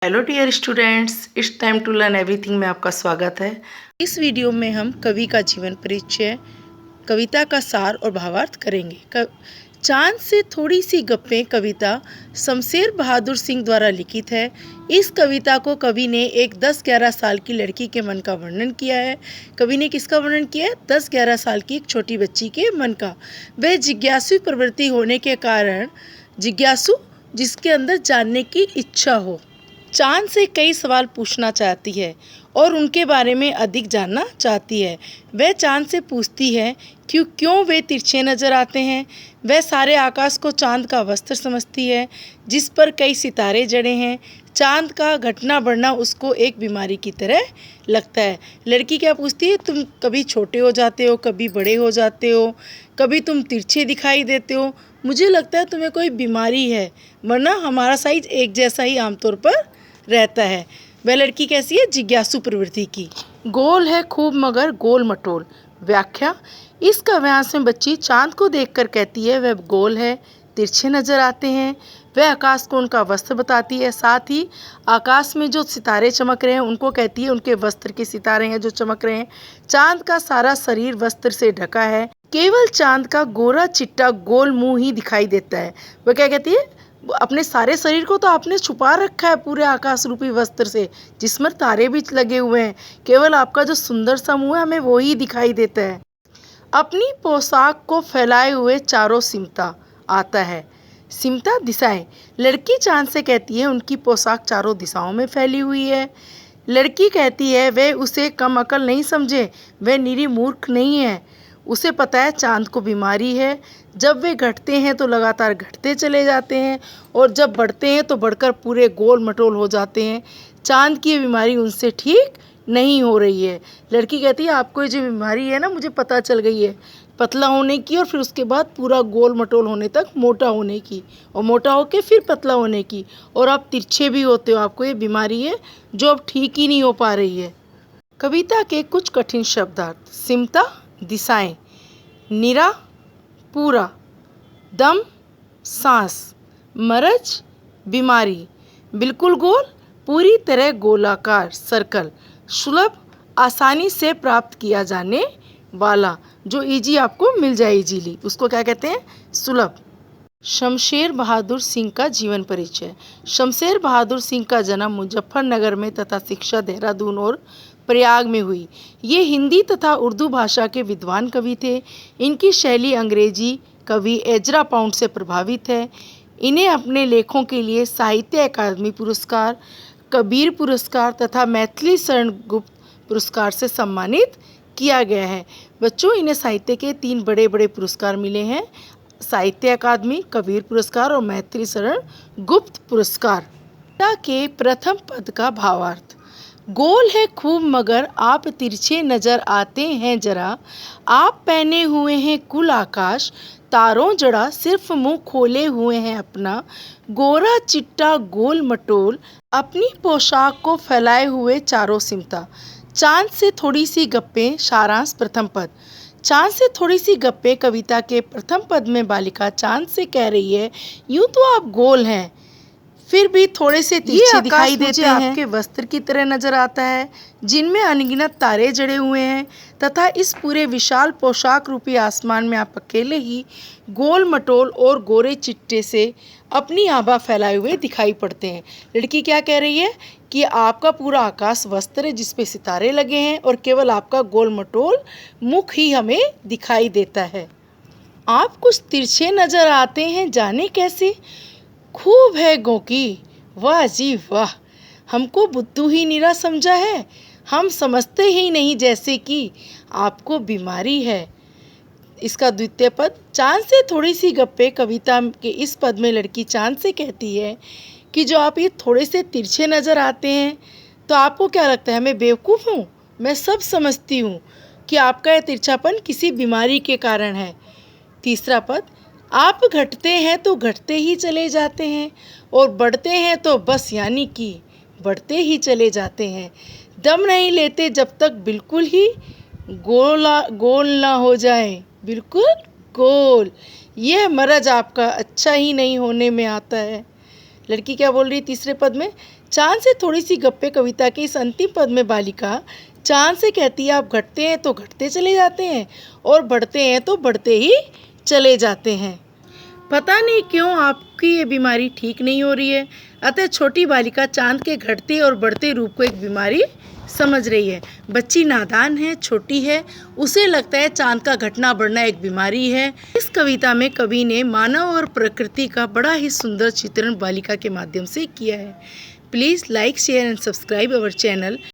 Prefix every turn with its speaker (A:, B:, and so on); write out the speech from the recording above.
A: Hello dear students, it's time to learn everything में आपका स्वागत है। इस वीडियो में हम कवि का जीवन परिचय, कविता का सार और भावार्थ करेंगे। चांद से थोड़ी सी गप्पें कविता शमशेर बहादुर सिंह द्वारा लिखित है। इस कविता को कवि ने एक 10-11 साल की लड़की के मन का वर्णन किया है। कवि ने किसका वर्णन किया है? 10-11 साल की एक छोटी बच्ची के मन का। वह जिज्ञासु प्रवृत्ति होने के कारण, जिज्ञासु जिसके अंदर जानने की इच्छा हो, चांद से कई सवाल पूछना चाहती है और उनके बारे में अधिक जानना चाहती है। वह चांद से पूछती है क्यों वे तिरछे नज़र आते हैं। वह सारे आकाश को चांद का वस्त्र समझती है जिस पर कई सितारे जड़े हैं। चांद का घटना बढ़ना उसको एक बीमारी की तरह लगता है। लड़की क्या पूछती है? तुम कभी छोटे हो जाते हो, कभी बड़े हो जाते हो, कभी तुम तिरछे दिखाई देते हो। मुझे लगता है तुम्हें कोई बीमारी है, वरना हमारा साइज एक जैसा ही आमतौर पर रहता है। वह लड़की कैसी है? जिज्ञासु प्रवृत्ति की। गोल है खूब मगर गोल मटोल। व्याख्या: इस काव्यांश में बच्ची चांद को देखकर कहती है वह गोल है, तिरछे नजर आते हैं। वह आकाश को उनका वस्त्र बताती है, साथ ही आकाश में जो सितारे चमक रहे हैं उनको कहती है उनके वस्त्र के सितारे हैं जो चमक रहे हैं। चांद का सारा शरीर वस्त्र से ढका है, केवल चांद का गोरा चिट्टा गोल मुंह ही दिखाई देता है। वह क्या कहती है? अपने सारे शरीर को तो आपने छुपा रखा है पूरे आकाश रूपी वस्त्र से, जिसमें तारे भी लगे हुए हैं। केवल आपका जो सुंदर सा मुंह है हमें वो ही दिखाई देता है। अपनी पोशाक को फैलाए हुए चारों सिमटा आता है। सिमटा दिशाएं। लड़की चांद से कहती है उनकी पोशाक चारों दिशाओं में फैली हुई है। लड़की कहती है वे उसे कम अकल नहीं समझे, वह निरी मूर्ख नहीं है। उसे पता है चांद को बीमारी है। जब वे घटते हैं तो लगातार घटते चले जाते हैं और जब बढ़ते हैं तो बढ़कर पूरे गोल मटोल हो जाते हैं। चांद की ये बीमारी उनसे ठीक नहीं हो रही है। लड़की कहती है आपको ये जो बीमारी है ना, मुझे पता चल गई है, पतला होने की और फिर उसके बाद पूरा गोल मटोल होने तक मोटा होने की, और मोटा होके फिर पतला होने की, और आप तिरछे भी होते हो। आपको ये बीमारी है जो अब ठीक ही नहीं हो पा रही है। कविता के कुछ कठिन शब्दार्थ: सिमटा दिशाएं, निरा पूरा, दम सांस, मरज बीमारी, बिल्कुल गोल पूरी तरह गोलाकार सर्कल, सुलभ आसानी से प्राप्त किया जाने वाला, जो इजी आपको मिल जाए इजीली, उसको क्या कहते हैं? सुलभ। शमशेर बहादुर सिंह का जीवन परिचय। शमशेर बहादुर सिंह का जन्म मुजफ्फरनगर में तथा शिक्षा देहरादून और प्रयाग में हुई। ये हिंदी तथा उर्दू भाषा के विद्वान कवि थे। इनकी शैली अंग्रेजी कवि एजरा पाउंड से प्रभावित है। इन्हें अपने लेखों के लिए साहित्य अकादमी पुरस्कार, कबीर पुरस्कार तथा मैथिली शरण गुप्त पुरस्कार से सम्मानित किया गया है। बच्चों, इन्हें साहित्य के 3 बड़े बड़े पुरस्कार मिले हैं: साहित्य अकादमी, कबीर पुरस्कार और मैथिली शरण गुप्त पुरस्कार। कविता के प्रथम पद का भावार्थ: गोल है खूब मगर आप तिरछे नजर आते हैं जरा, आप पहने हुए हैं कुल आकाश, तारों जड़ा सिर्फ मुंह खोले हुए हैं अपना, गोरा चिट्टा गोल मटोल, अपनी पोशाक को फैलाए हुए चारों सिमटा। चांद से थोड़ी सी गप्पें। सारांश: प्रथम पद। चांद से थोड़ी सी गप्पें कविता के प्रथम पद में बालिका चांद से कह रही है यूं तो आप गोल हैं, फिर भी थोड़े से तिरछे दिखाई देते हैं। आपके वस्त्र की तरह नजर आता है जिनमें अनगिनत तारे जड़े हुए हैं, तथा इस पूरे विशाल पोशाक रूपी आसमान में आप अकेले ही गोल मटोल और गोरे चिट्टे से अपनी आभा फैलाए हुए दिखाई पड़ते हैं। लड़की क्या कह रही है कि आपका पूरा आकाश वस्त्र है जिस पे सितारे लगे हैं और केवल आपका गोल मटोल मुख ही हमें दिखाई देता है। आप कुछ तिरछे नजर आते हैं, जाने कैसे? खूब है गोकी, वाह जी वाह, हमको बुद्धू ही निरा समझा है, हम समझते ही नहीं जैसे कि आपको बीमारी है। इसका द्वितीय पद। चांद से थोड़ी सी गप्पे कविता के इस पद में लड़की चांद से कहती है कि जो आप ये थोड़े से तिरछे नज़र आते हैं तो आपको क्या लगता है मैं बेवकूफ़ हूँ? मैं सब समझती हूँ कि आपका यह तिरछापन किसी बीमारी के कारण है। तीसरा पद। आप घटते हैं तो घटते ही चले जाते हैं और बढ़ते हैं तो बस यानी कि बढ़ते ही चले जाते हैं, दम नहीं लेते जब तक बिल्कुल ही गोल ना हो जाए, बिल्कुल गोल। यह मरज आपका अच्छा ही नहीं होने में आता है। लड़की क्या बोल रही तीसरे पद में? चाँद से थोड़ी सी गप्पे कविता के इस अंतिम पद में बालिका चाँद से कहती है, आप घटते हैं तो घटते चले जाते हैं और बढ़ते हैं तो बढ़ते ही चले जाते हैं। पता नहीं क्यों आपकी ये बीमारी ठीक नहीं हो रही है। अतः छोटी बालिका चाँद के घटते और बढ़ते रूप को एक बीमारी समझ रही है। बच्ची नादान है, छोटी है, उसे लगता है चाँद का घटना बढ़ना एक बीमारी है। इस कविता में कवि ने मानव और प्रकृति का बड़ा ही सुंदर चित्रण बालिका के माध्यम से किया है। Please like, share and subscribe our channel.